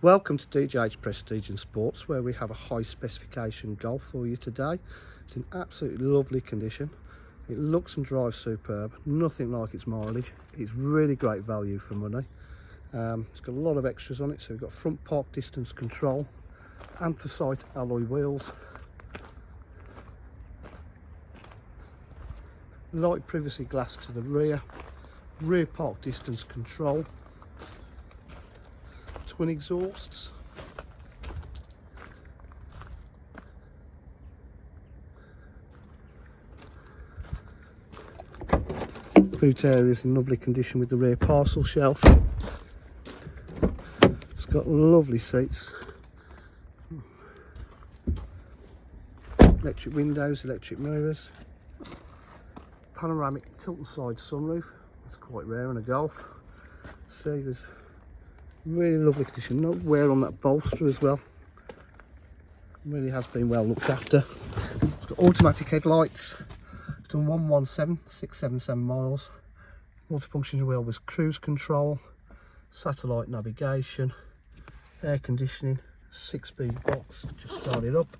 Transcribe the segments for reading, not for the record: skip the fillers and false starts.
Welcome to DJH Prestige and Sports, where we have a high specification Golf for you today. It's in absolutely lovely condition. It looks and drives superb, nothing like its mileage. It's really great value for money. It's got a lot of extras on it, so we've got front park distance control, anthracite alloy wheels, light privacy glass to the rear park distance control, twin exhausts, boot area is in lovely condition with the rear parcel shelf. It's got lovely seats, electric windows, electric mirrors, panoramic tilt and slide sunroof. That's quite rare in a Golf. See, there's really lovely condition, no wear on that bolster as well. Really has been well looked after. It's got automatic headlights. It's done 117,677 miles. Multifunction wheel with cruise control, satellite navigation, air conditioning, 6-speed box. Just start it up.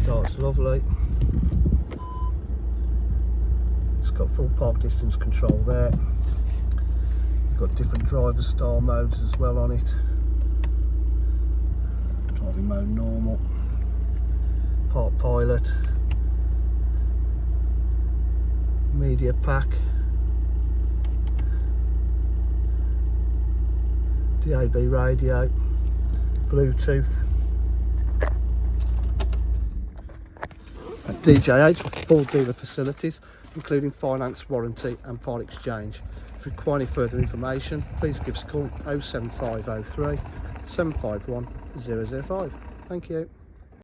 Starts lovely. It's got full park distance control there. Got different driver style modes as well on it. Driving mode normal, park pilot, media pack, DAB radio, Bluetooth. At DJH with full dealer facilities, including finance, warranty and part exchange. If you require any further information, please give us a call 07503 751 005. Thank you.